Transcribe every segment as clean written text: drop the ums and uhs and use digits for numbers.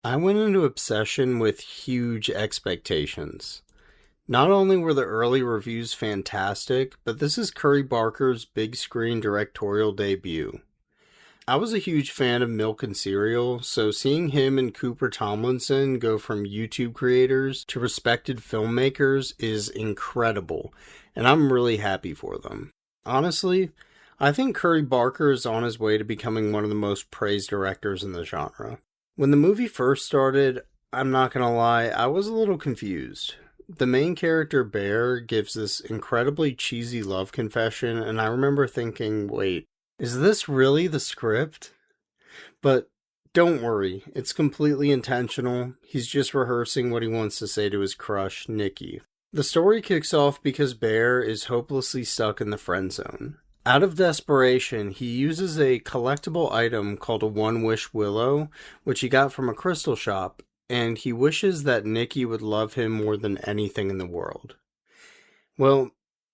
I went into Obsession with huge expectations. Not only were the early reviews fantastic, but this is Curry Barker's big screen directorial debut. I was a huge fan of Milk and Cereal, so seeing him and Cooper Tomlinson go from YouTube creators to respected filmmakers is incredible, and I'm really happy for them. Honestly, I think Curry Barker is on his way to becoming one of the most praised directors in the genre. When the movie first started, I'm not gonna lie, I was a little confused. The main character, Bear, gives this incredibly cheesy love confession, and I remember thinking, wait, is this really the script? But don't worry, it's completely intentional. He's just rehearsing what he wants to say to his crush, Nikki. The story kicks off because Bear is hopelessly stuck in the friend zone. Out of desperation, he uses a collectible item called a One-Wish Willow, which he got from a crystal shop, and he wishes that Nikki would love him more than anything in the world. Well,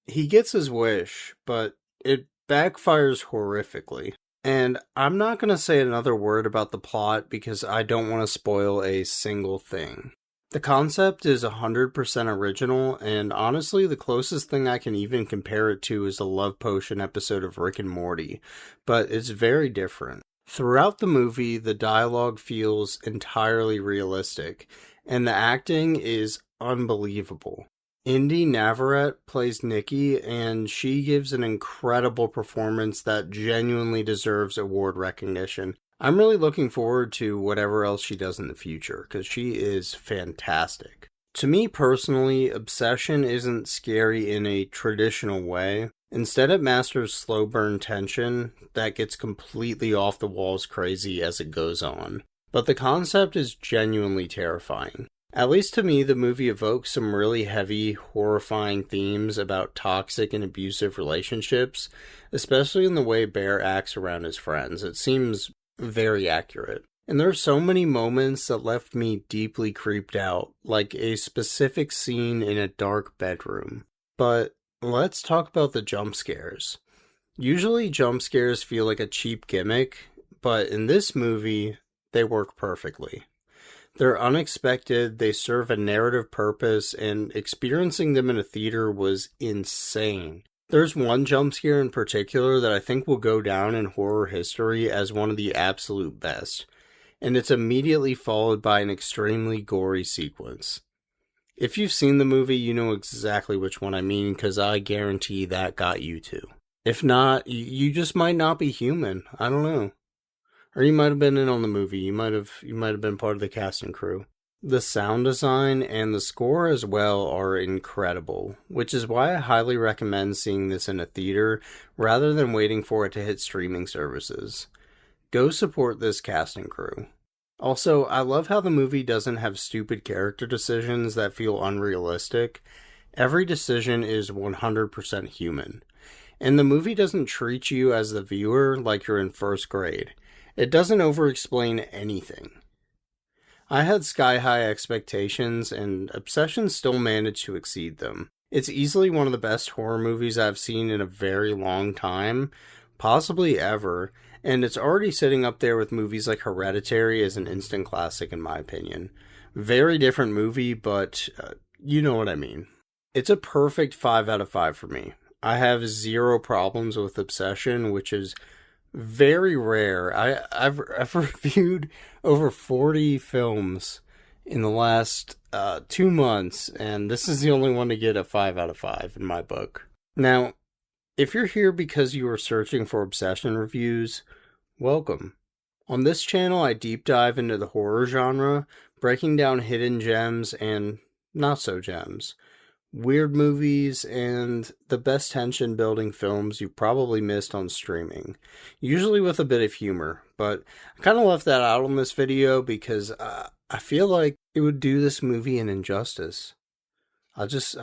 he gets his wish, but it backfires horrifically. And I'm not going to say another word about the plot because I don't want to spoil a single thing. The concept is 100% original, and honestly, the closest thing I can even compare it to is a Love Potion episode of Rick and Morty, but it's very different. Throughout the movie, the dialogue feels entirely realistic, and the acting is unbelievable. Indy Navarrete plays Nikki, and she gives an incredible performance that genuinely deserves award recognition. I'm really looking forward to whatever else she does in the future, because she is fantastic. To me personally, Obsession isn't scary in a traditional way. Instead, it masters slow burn tension that gets completely off the walls crazy as it goes on. But the concept is genuinely terrifying. At least to me, the movie evokes some really heavy, horrifying themes about toxic and abusive relationships, especially in the way Bear acts around his friends. It seems very accurate. And there are so many moments that left me deeply creeped out, like a specific scene in a dark bedroom. But let's talk about the jump scares. Usually jump scares feel like a cheap gimmick, but in this movie, they work perfectly. They're unexpected, they serve a narrative purpose, and experiencing them in a theater was insane. There's one jump scare in particular that I think will go down in horror history as one of the absolute best, and it's immediately followed by an extremely gory sequence. If you've seen the movie, you know exactly which one I mean, because I guarantee that got you too. If not, you just might not be human. I don't know. Or you might have been in on the movie. You might have been part of the cast and crew. The sound design and the score as well are incredible, which is why I highly recommend seeing this in a theater rather than waiting for it to hit streaming services. Go support this cast and crew. Also, I love how the movie doesn't have stupid character decisions that feel unrealistic. Every decision is 100% human. And the movie doesn't treat you as the viewer like you're in first grade. It doesn't over-explain anything. I had sky-high expectations, and Obsession still managed to exceed them. It's easily one of the best horror movies I've seen in a very long time, possibly ever, and it's already sitting up there with movies like Hereditary as an instant classic in my opinion. Very different movie, but you know what I mean. It's a perfect 5 out of 5 for me. I have zero problems with Obsession, which is very rare. I've reviewed over 40 films in the last 2 months, and this is the only one to get a 5 out of 5 in my book. Now, if you're here because you are searching for Obsession reviews, welcome. On this channel, I deep dive into the horror genre, breaking down hidden gems and not so gems, weird movies, and the best tension building films you probably missed on streaming, usually with a bit of humor, but I kind of left that out on this video because I feel like it would do this movie an injustice. I just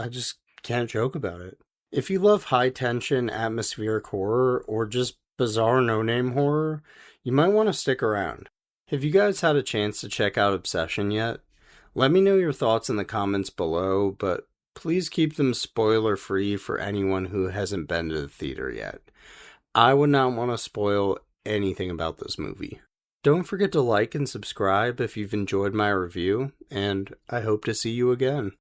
can't joke about it. If you love high tension atmospheric horror or just bizarre no-name horror, you might want to stick around. Have you guys had a chance to check out Obsession yet? Let me know your thoughts in the comments below, but please keep them spoiler-free for anyone who hasn't been to the theater yet. I would not want to spoil anything about this movie. Don't forget to like and subscribe if you've enjoyed my review, and I hope to see you again.